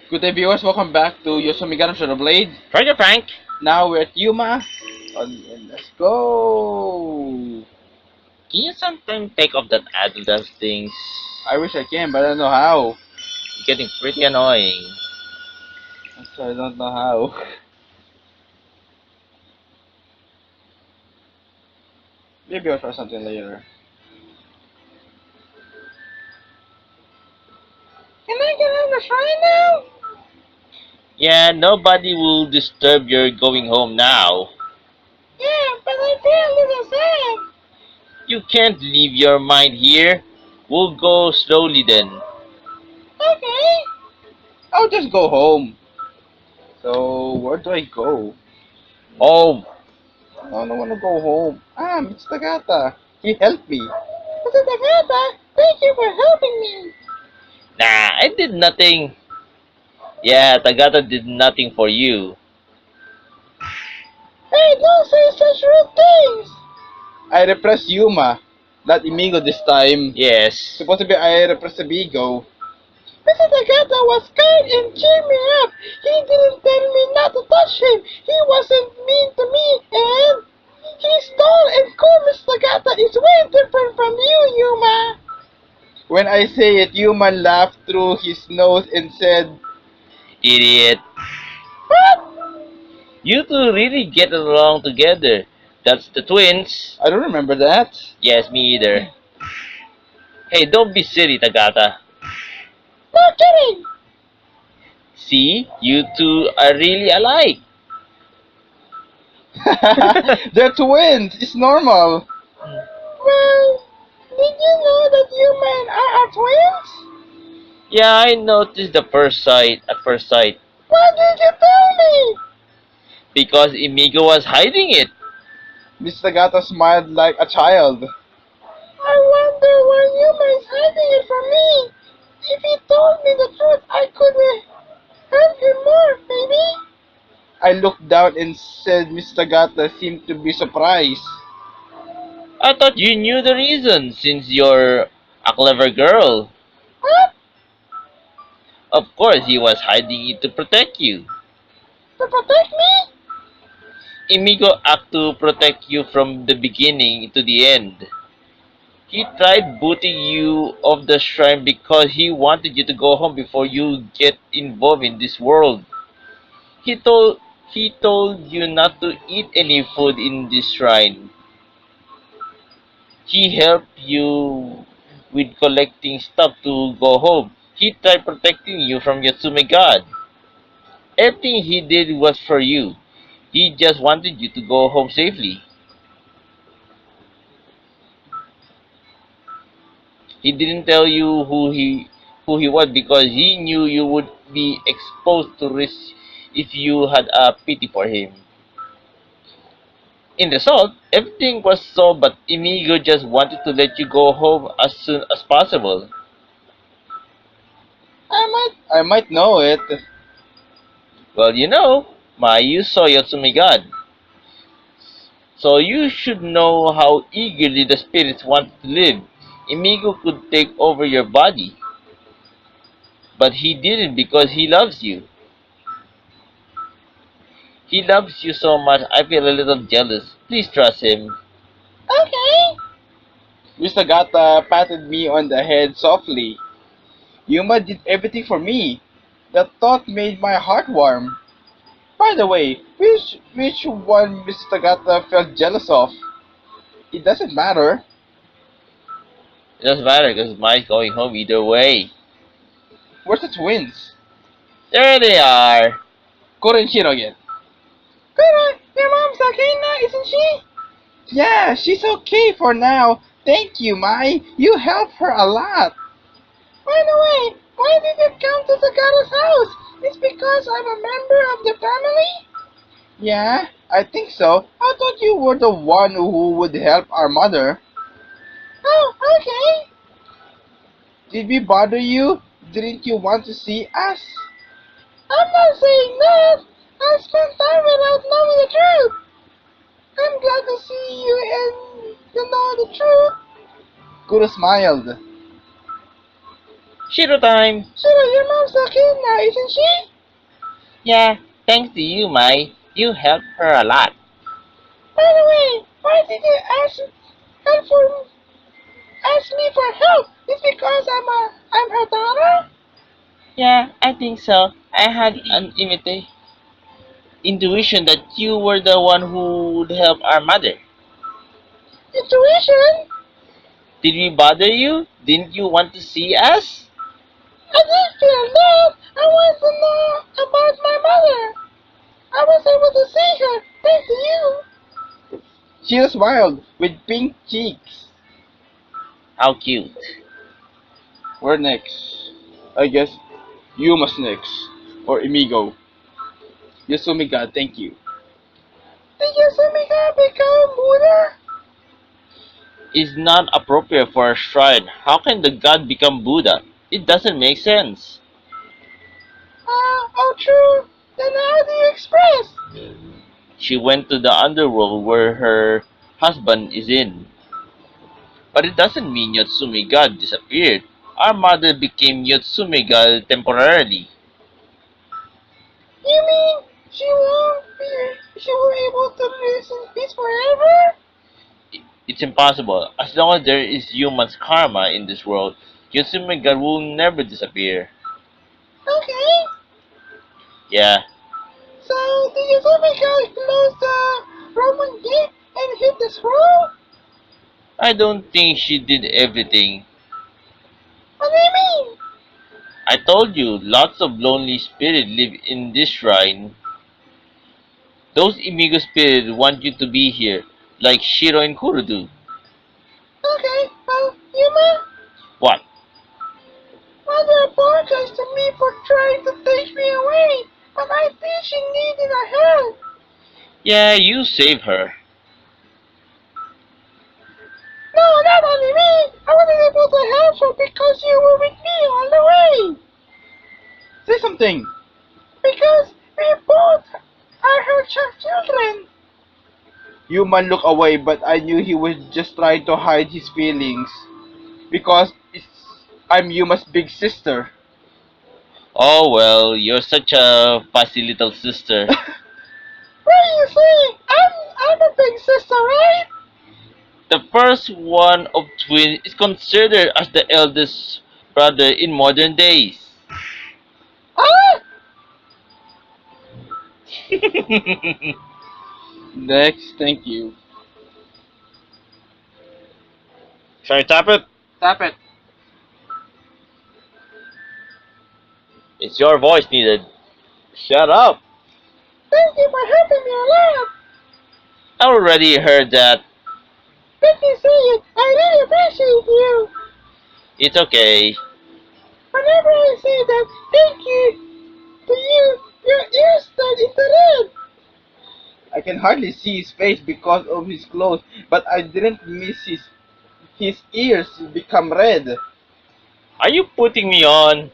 Good day, viewers. Welcome back to Yotsume God Shadow Blade. Roger, Frank. Now we're at Yuma. And let's go. Can you sometimes take off that Adidas things? I wish I can, but I don't know how. It's getting pretty annoying. So I don't know how. Maybe I'll try something later. Can I get on the shrine now? Yeah, nobody will disturb your going home now. Yeah, but I feel a little sad. You can't leave your mind here. We'll go slowly then. Okay. I'll just go home. So, where do I go? Home. I don't want to go home. Ah, Mr. Tagata. He helped me. Mr. Tagata, thank you for helping me. Nah, I did nothing. Yeah, Tagata did nothing for you. Hey, don't say such rude things! I repressed Yuma, not Imigo this time. Yes. Supposed to be I repressed Imigo. Mr. Tagata was kind and cheered me up. He didn't tell me not to touch him. He wasn't mean to me, and he's tall and cool. Mr. Tagata is way different from you, Yuma. When I say it, Yuma laughed through his nose and said, Idiot. "What?" You two really get along together. That's the twins. I don't remember that. Yes, me either. Hey, don't be silly, Tagata. No kidding. See, you two are really alike. They're twins. It's normal. Well, did you know that you men are twins? Yeah, I noticed the first sight at first sight Why did you tell me? because Imigo was hiding it. Mr. Gato smiled like a child. I wonder why Yuma is hiding it from me. If he told me the truth, I could help him more, maybe. I looked down and said Mr. Gata seemed to be surprised. I thought you knew the reason since you're a clever girl. What? Of course, he was hiding it to protect you. To protect me? Imigo act to protect you from the beginning to the end. He tried booting you off the shrine because he wanted you to go home before you get involved in this world. He told he told you not to eat any food in this shrine. He helped you with collecting stuff to go home. He tried protecting you from Yotsume God. Everything he did was for you. He just wanted you to go home safely. He didn't tell you who he was because he knew you would be exposed to risk if you had a pity for him. In result, everything was solved, but Inigo just wanted to let you go home as soon as possible. I might know it. Well, you know, Mayu saw Yotsume God, so you should know how eagerly the spirits wanted to live. Inigo could take over your body, but he didn't because he loves you. He loves you so much, I feel a little jealous. Please trust him. Okay. Mr. Gata patted me on the head softly. Yuma did everything for me. That thought made my heart warm. By the way, which one Mr. Gata felt jealous of? It doesn't matter. It doesn't matter because Mike's going home either way. Where's the twins? There they are. Kuro and Shiro again. Kuro, your mom's okay now, isn't she? Yeah, she's okay for now. Thank you, Mai. You helped her a lot. By the way, why did you come to Takara's house? It's because I'm a member of the family? Yeah, I think so. I thought you were the one who would help our mother. Oh, okay. Did we bother you? Didn't you want to see us? I'm not saying that. I spent time without knowing the truth. I'm glad to see you and you know the truth. Kuro smiled. Shiro time. Shiro, your mom's okay now, isn't she? Yeah, thanks to you, Mai. You helped her a lot. By the way, why did you help for ask me for help? It's because I'm her daughter? Yeah, I think so. I had an intuition that you were the one who would help our mother. Intuition? Did we bother you? Didn't you want to see us? I did feel that. I want to know about my mother. I was able to see her thanks to you. She smiled with pink cheeks. How cute. We're next. I guess you must next. Or Amigo. Yotsume God, thank you. Did Yotsume God become Buddha? Is not appropriate for a shrine. How can the god become Buddha? It doesn't make sense. Oh true. Then how do you express? She went to the underworld where her husband is in. But it doesn't mean Yotsume God disappeared. Our mother became Yotsume God temporarily. You mean she won't be able to live in peace forever? It's impossible. As long as there is human's karma in this world, Yotsume God will never disappear. Okay. Yeah, So did Yotsume God close the Roman gate and hit the scroll? I don't think she did everything. What do you mean? I told you, lots of lonely spirits live in this shrine. Those Imigo spirits want you to be here, like Shiro and Kurudu. Okay, well, Yuma, What? mother apologized to me for trying to take me away, but I think she needed a help. Yeah, you save her. No, not only me. I wasn't able to help her because you were with me all the way. Say something. Because we both are her children. Human looked away, but I knew he was just trying to hide his feelings. Because I'm Yuma's big sister. Oh well, you're such a fussy little sister. What are you saying? I'm a big sister, right? The first one of twins is considered as the eldest brother in modern days. Ah! Next, thank you. Shall I tap it? Tap it. It's your voice needed. Shut up. Thank you for helping me a lot. I already heard that. Let me say it. I really appreciate you. It's okay. Whenever I say that thank you to you, your ears turn into red. I can hardly see his face because of his clothes, but I didn't miss his ears become red. Are you putting me on?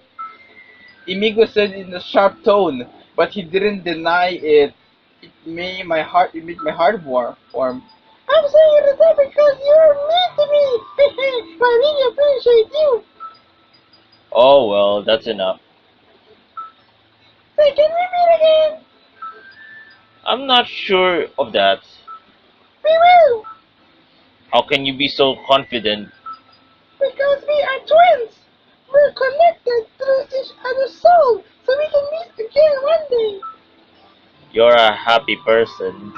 Imigo said in a sharp tone, but he didn't deny it. It made my heart warm. I'm saying it that because you're mean to me. I really appreciate you. Oh well, that's enough. Say, can we meet again? I'm not sure of that. We will, How can you be so confident? because we are twins. We're connected through each other's soul, so we can meet again one day. You're a happy person.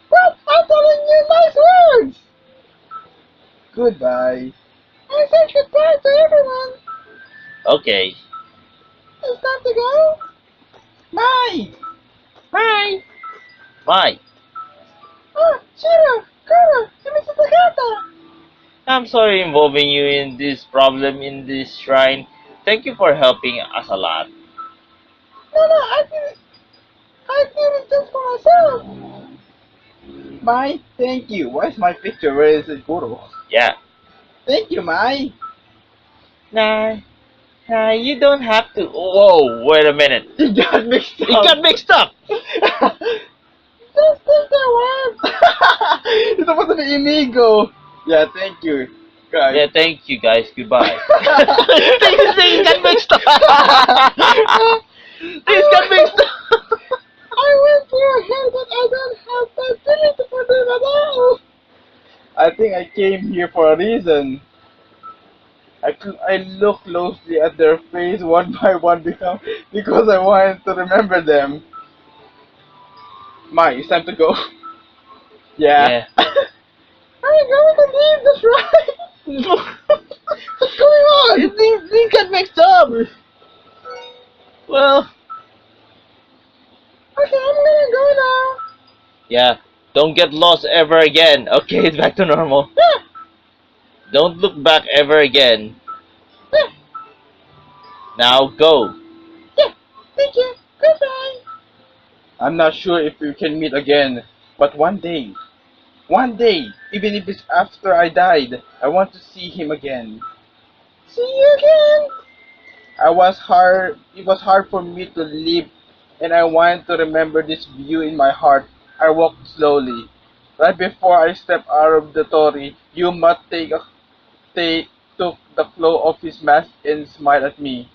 But I'm telling you nice words. Goodbye. I said goodbye to everyone. Okay. It's time to go. Bye. Bye. Bye. Oh, Shiro, Kuro, and Mr. Takata. I'm sorry involving you in this problem in this shrine. Thank you for helping us a lot. No, I did it just for myself. Mai, thank you. Where's my picture? Where is it, Kuro? Yeah. Thank you, Mai. Nah, you don't have to. Whoa, wait a minute. It got mixed up. It got mixed up. Just take that word. It's supposed to be amigo. Yeah, thank you, guys. Yeah, thank you guys. Goodbye. Things got mixed up. Things got mixed up. think I came here for a reason. I look closely at their face one by one because I wanted to remember them. Mai, it's time to go. Yeah. Yeah. Are you going to leave the shrine? What's going on? Things got mixed up. Well, Okay, I'm gonna go now. yeah. Don't get lost ever again. Okay, it's back to normal. Yeah, Don't look back ever again. yeah, Now go. yeah. Thank you. Goodbye. I'm not sure if we can meet again, but one day, even if it's after I died, I want to see him again. See you again. It was hard for me to leave, and I wanted to remember this view in my heart. I walked slowly. Right before I stepped out of the torii, Yuma took the flow of his mask and smiled at me.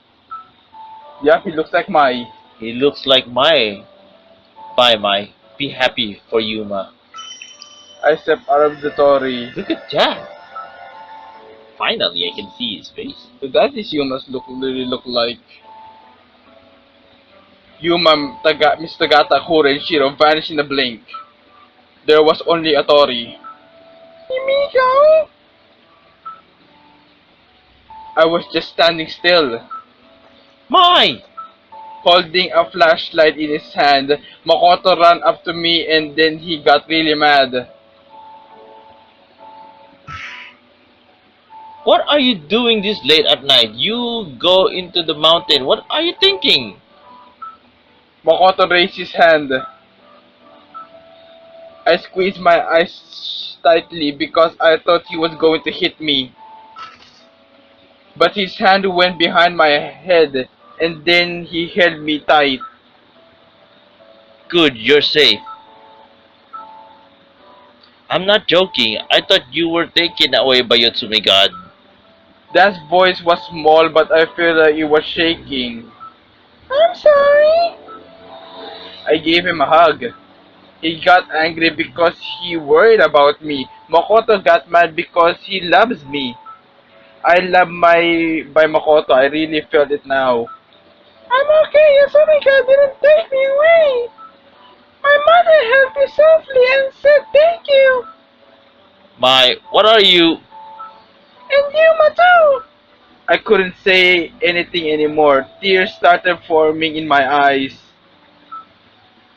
Yup, he looks like Mai. He looks like my. Bye, Mai. Be happy for Yuma. I stepped out of the torii. Look at that. Finally, I can see his face. So that is Yuma's look like. Yuma, Miss Tagata, Kura, and Shiro vanished in a blink. There was only a torii. Himiko? I was just standing still, Mai! holding a flashlight in his hand. Makoto ran up to me and then he got really mad. What are you doing this late at night? You go into the mountain. What are you thinking? Makoto raised his hand. I squeezed my eyes tightly because I thought he was going to hit me. But his hand went behind my head and then he held me tight. Good, you're safe. I'm not joking. I thought you were taken away by Yotsume God. That voice was small but I feel like it was shaking. I'm sorry. I gave him a hug. He got angry because he worried about me. Makoto got mad because he loves me. I love my by Makoto. I really felt it now. I'm okay. Yasunika didn't take me away. My mother held me softly and said thank you. Mai, what are you? And Yuma too. I couldn't say anything anymore. Tears started forming in my eyes.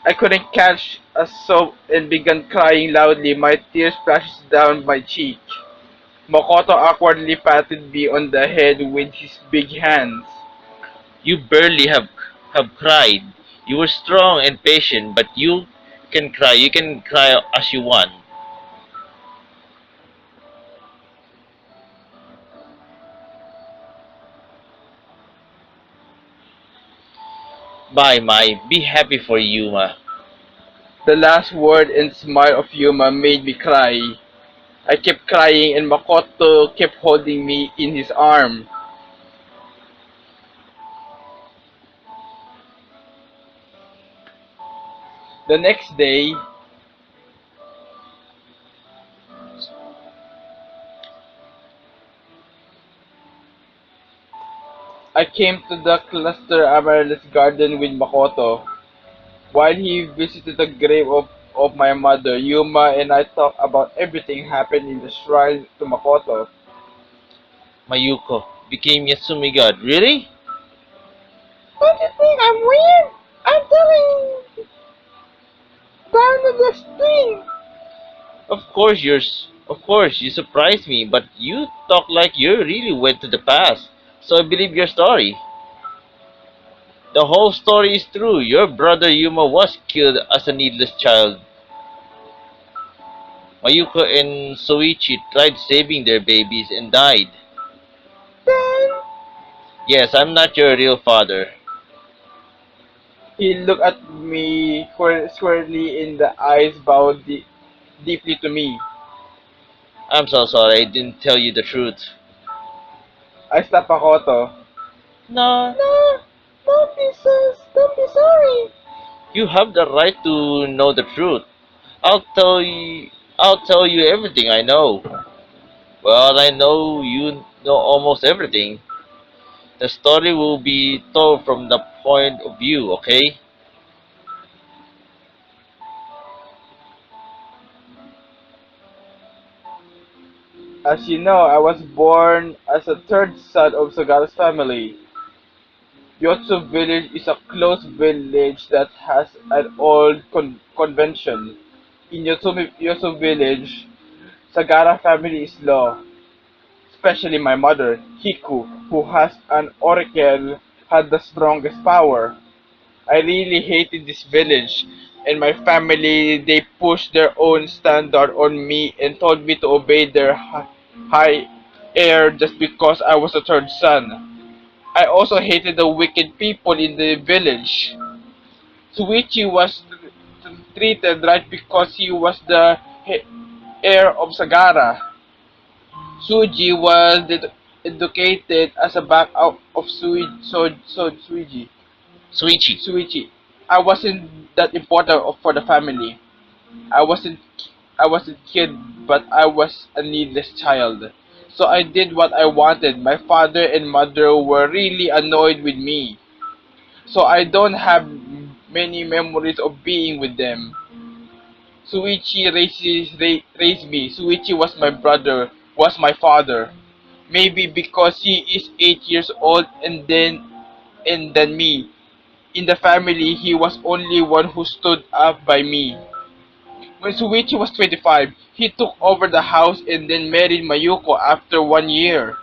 I couldn't catch a sob and began crying loudly. My tears splashed down my cheek. Makoto awkwardly patted me on the head with his big hands. You barely have cried. You were strong and patient, but you can cry. You can cry as you want. Bye, Mai. Be happy for Yuma. The last word and smile of Yuma made me cry. I kept crying and Makoto kept holding me in his arm. The next day, I came to the cluster amaryllis garden with Makoto. While he visited the grave of my mother, Yuma and I talked about everything happened in the shrine to Makoto. Mayuko became Yotsume God. Really? Don't you think I'm weird? I'm telling down to the stream. Of course you surprised me, but you talk like you really went to the past. So I believe your story. The whole story is true. Your brother Yuma was killed as a needless child. Mayuko and Soichi tried saving their babies and died. Then Yes, I'm not your real father. he looked at me squarely in the eyes, bowed deeply to me. I'm so sorry I didn't tell you the truth. I slapped Makoto. No, No, don't be sorry. you have the right to know the truth. I'll tell you. I'll tell you everything I know. Well, I know you know almost everything. The story will be told from the point of view, okay? As you know, I was born as a third son of Sagara's family. Yotsu village is a closed village that has an old convention. In Yotsu village, Sagara family is law, especially my mother, Hiku, who has an oracle, had the strongest power. I really hated this village, and my family, they pushed their own standard on me and told me to obey their high air just because I was a third son. I also hated the wicked people in the village. Suichi was treated right because he was the heir of Sagara. Suji was educated as a backup of Suiji. Suichi. Suichi. I wasn't that important for the family. I wasn't I was a kid, but I was a needless child. So I did what I wanted. My father and mother were really annoyed with me. So I don't have many memories of being with them. Raised me. Suichi was my brother, was my father. Maybe because he is 8 years old and than me. In the family, he was only one who stood up by me. When Suichi was 25, he took over the house and then married Mayuko after 1 year.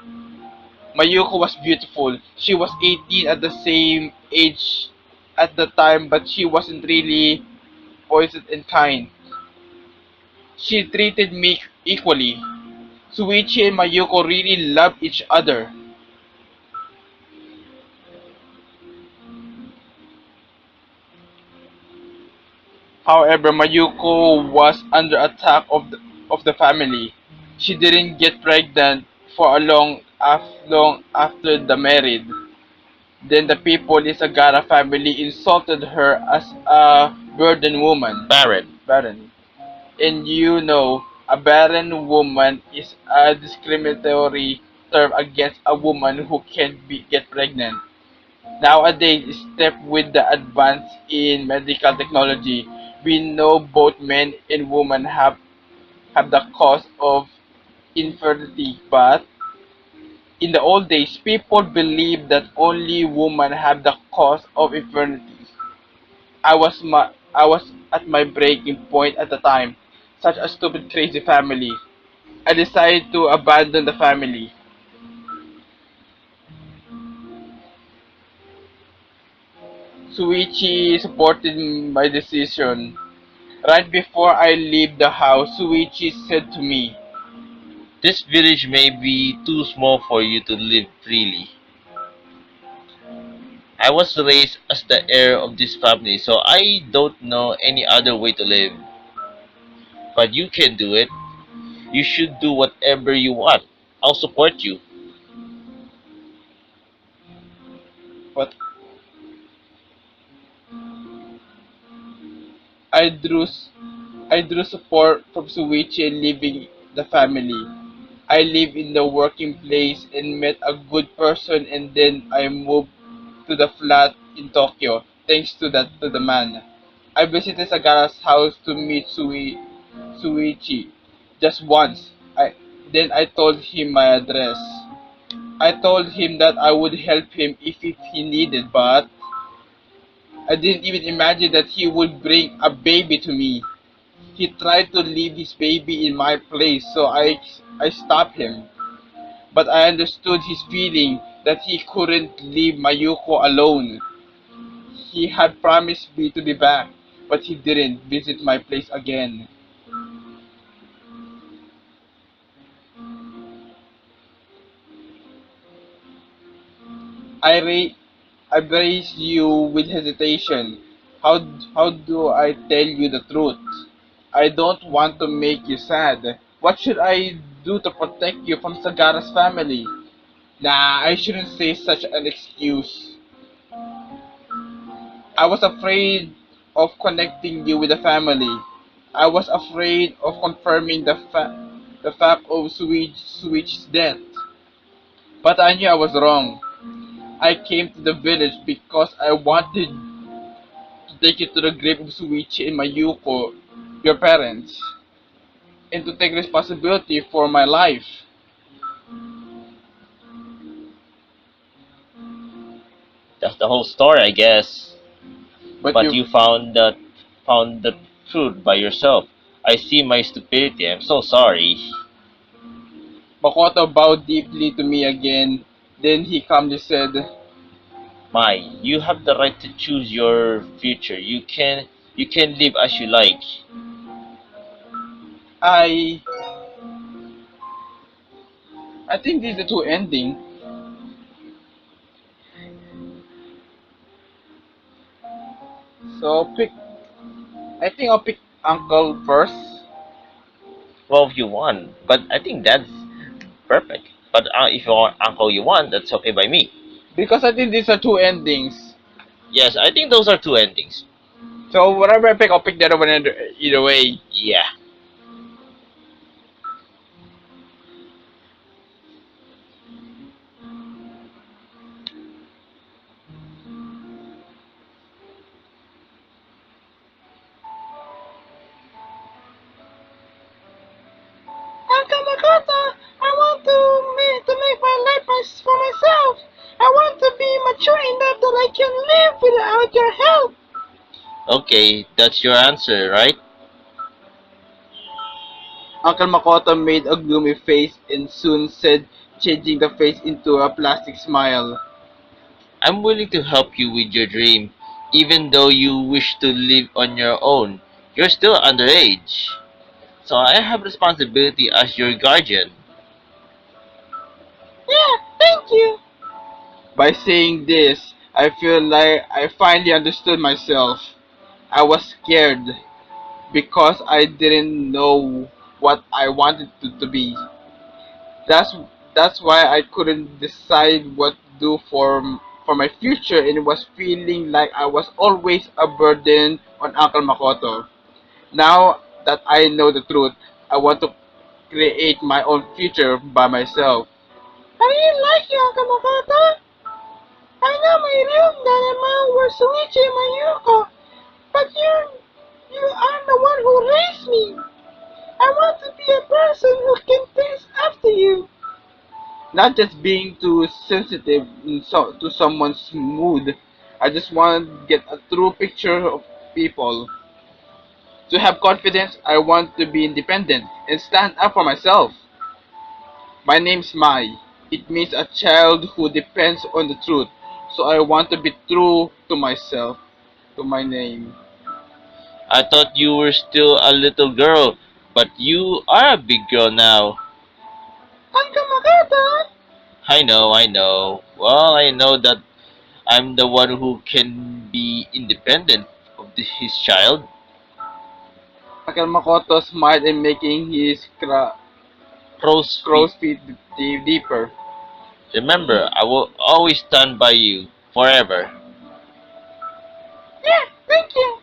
Mayuko was beautiful. She was 18 at the same age at the time, but she wasn't really poisoned and kind. She treated me equally. Suichi and Mayuko really loved each other. However, Mayuko was under attack of the family. She didn't get pregnant for long after the marriage. Then the people in Sagara family insulted her as a burden woman. Baron. Barren. And you know, a barren woman is a discriminatory term against a woman who can't get pregnant. Nowadays, step with the advance in medical technology, we know both men and women have the cause of infertility, but in the old days, people believed that only women have the cause of infertility. I was at my breaking point at the time. Such a stupid, crazy family. I decided to abandon the family. Suichi supported my decision. Right before I leave the house, Suichi said to me, This village may be too small for you to live freely. I was raised as the heir of this family, so I don't know any other way to live. But you can do it. You should do whatever you want. I'll support you. but I drew I drew support from Suichi in leaving the family. I live in the working place and met a good person and then I moved to the flat in Tokyo thanks to the man. I visited Sagara's house to meet Suichi just once. I told him my address. I told him that I would help him if he needed, but I didn't even imagine that he would bring a baby to me. He tried to leave his baby in my place, so I stopped him. But I understood his feeling that he couldn't leave Mayuko alone. He had promised me to be back, but he didn't visit my place again. I ra- I raised you with hesitation. How do I tell you the truth? I don't want to make you sad. What should I do to protect you from Sagara's family? Nah, I shouldn't say such an excuse. I was afraid of connecting you with the family. I was afraid of confirming the fact of Switch's death. But I knew I was wrong. I came to the village because I wanted to take you to the grave of Suichi and Mayuko, your parents, and to take responsibility for my life. That's the whole story, I guess. But But you, you found the truth by yourself. I see my stupidity. I'm so sorry. Makoto bowed deeply to me again. Then he calmly said, My, you have the right to choose your future. You can live as you like. I, I think this is the true ending. So I think I'll pick Uncle first Well, if you want, but I think that's perfect. But if you want uncle you want, that's okay by me. because I think these are two endings. Yes, I think those are two endings. So whatever I pick, I'll pick the other one either way. Yeah. Uncle Makoto, I want to make my life for myself. I want to be mature enough that I can live without your help. Okay, that's your answer, right? Uncle Makoto made a gloomy face and soon said, changing the face into a plastic smile. I'm willing to help you with your dream, even though you wish to live on your own. You're still underage, so I have responsibility as your guardian. Yeah, thank you. By saying this, I feel like I finally understood myself. I was scared because I didn't know what I wanted to be. That's that's why I couldn't decide what to do for my future and was feeling like I was always a burden on Uncle Makoto. Now that I know the truth, I want to create my own future by myself. I really like you, Uncle Makoto. I know my room that amount were Suichi and Mayuko, but you are the one who raised me. I want to be a person who can take after you. Not just being too sensitive to someone's mood. I just want to get a true picture of people. To have confidence, I want to be independent and stand up for myself. My name's Mai. It means a child who depends on the truth. So I want to be true to myself, to my name. I thought you were still a little girl, but you are a big girl now. Uncle Makata! I know. Well, I know that I'm the one who can be independent of his child. Uncle Makoto smiled and making his Crow's feet. crow's feet deeper. Remember, I will always stand by you forever. Yeah, thank you.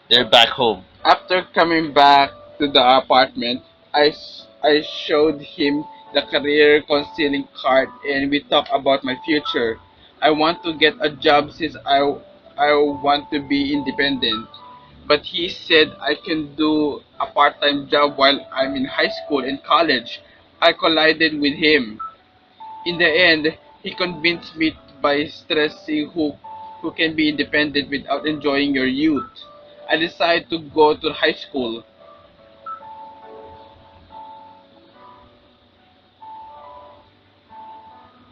They're back home. After coming back to the apartment, I showed him the career counseling card and we talked about my future. I want to get a job since I want to be independent. But he said I can do a part-time job while I'm in high school and college. I collided with him. In the end, he convinced me by stressing who can be independent without enjoying your youth. I decided to go to high school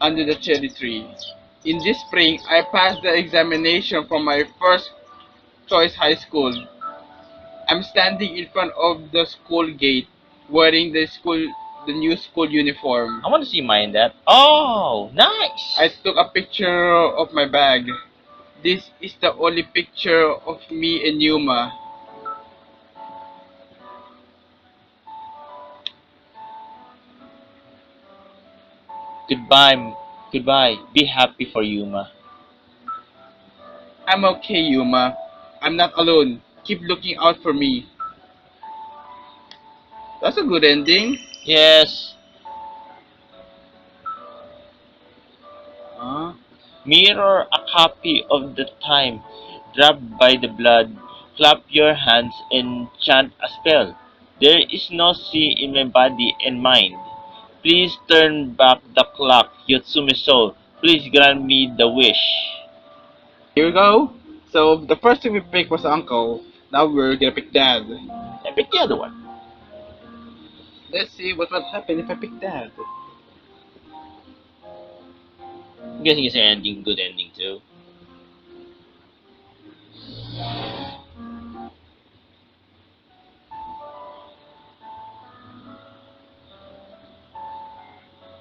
under the cherry tree. In this spring, I passed the examination for my first choice high school. I'm standing in front of the school gate, wearing the new school uniform. I want to see mine that. Oh, I nice. took a picture of my bag. This is the only picture of me and Yuma. Goodbye, goodbye. Be happy for Yuma. I'm okay, Yuma. I'm not alone. Keep looking out for me. That's a good ending. Yes, Huh? mirror a copy of the time, dragged by the blood, clap your hands and chant a spell. There is no sea in my body and mind. Please turn back the clock, Yotsume soul. Please grant me the wish. Here we go. So the first thing we picked was Uncle. Now we're gonna pick Dad. I pick the other one. Let's see what will happen if I pick Dad. I'm guessing it's an ending, good ending too.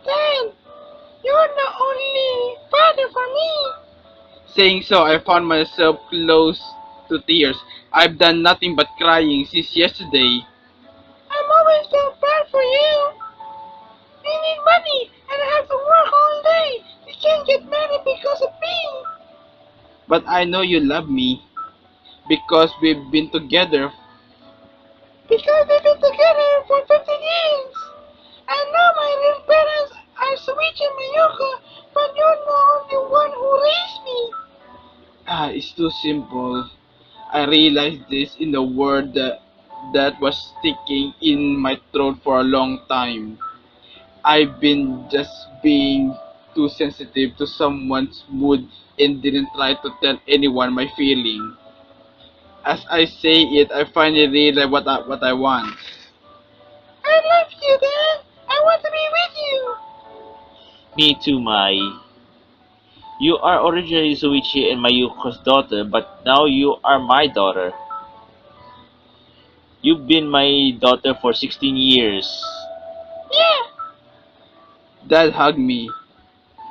Dad, you're the only father for me. Saying so, I found myself close to tears. I've done nothing but crying since yesterday. I'm always felt bad for you. You need money and I have to work all day. You can't get married because of me. But I know you love me because we've been together. Because we've been together for 15 years. I know my real parents are Switch and Mayuko, but you're the only one who raised me. Ah, it's too simple. I realized this in the word that was sticking in my throat for a long time. I've been just being too sensitive to someone's mood and didn't try to tell anyone my feeling. As I say it, I finally realize what I want. I love you, Dad. I want to be with you. Me too, Mai. You are originally Suichi and Mayuko's daughter, but now you are my daughter. You've been my daughter for 16 years. Yeah. Dad hugged me.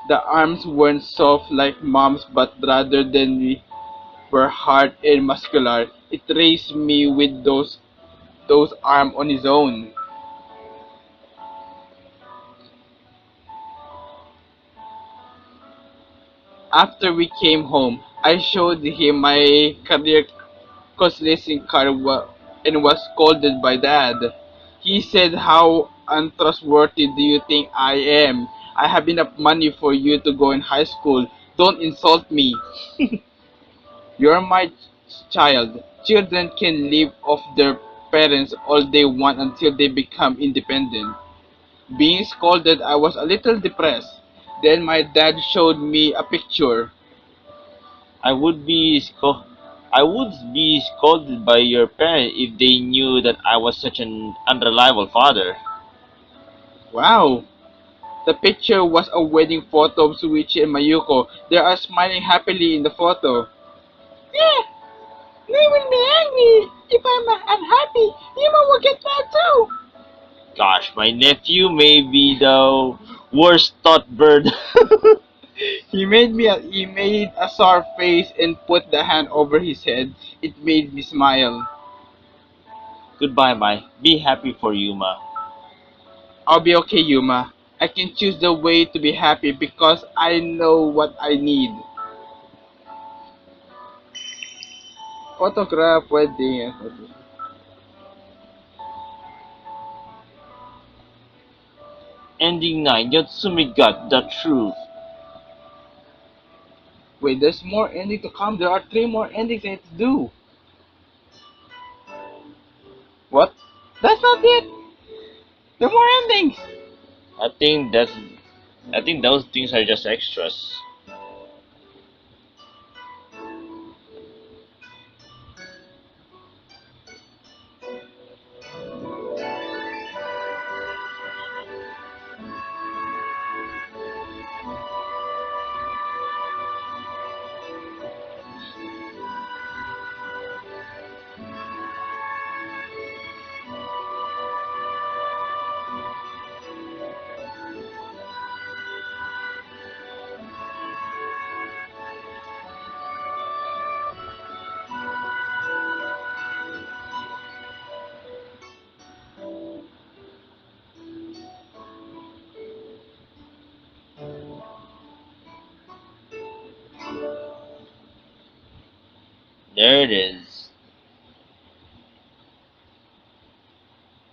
The arms weren't soft like mom's, but rather than were hard and muscular. It raised me with those arms on his own. After we came home, I showed him my career counseling card and was scolded by Dad. He said, "How untrustworthy do you think I am? I have enough money for you to go in high school. Don't insult me. You're my child. Children can live off their parents all they want until they become independent." Being scolded, I was a little depressed. Then my dad showed me a picture. I would be sco- I would be scolded by your parents if they knew that I was such an unreliable father. Wow! The picture was a wedding photo of Suichi and Mayuko. They are smiling happily in the photo. Yeah, they will be angry if I'm unhappy. Yuma will get mad too. Gosh, my nephew may be the worst taught bird. He made a sour face and put the hand over his head. It made me smile. Goodbye, Mai. Be happy for Yuma. I'll be okay, Yuma. I can choose the way to be happy because I know what I need. Photograph wedding. Ending 9. Yotsume God, the truth. Wait, there's more ending to come. There are three more endings I need to do. What? That's not it. There are more endings. I think that's I think those things are just extras. There it is.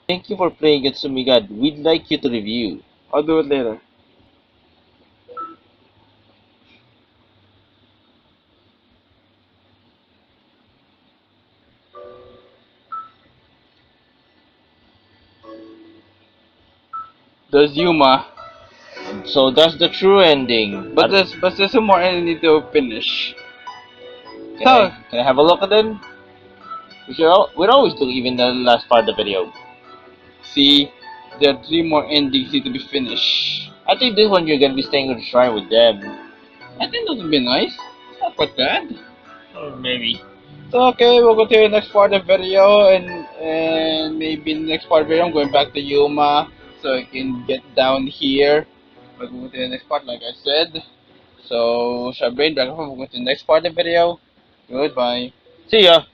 Thank you for playing Yotsume God. We'd like you to review. I'll do it later. There's Yuma, So that's the true ending. but there's some more I need to finish. Can I have a look at them? We'd always do even the last part of the video. See, there are 3 more endings need to be finished. I think this one you're gonna be staying on the shrine with them. I think that would be nice. It's not quite bad. Or maybe. So okay, we'll go to the next part of the video, and maybe in the next part of the video I'm going back to Yuma so I can get down here. But we'll go to the next part like I said. So Shabrain, back home, we'll go to the next part of the video. Goodbye. See ya.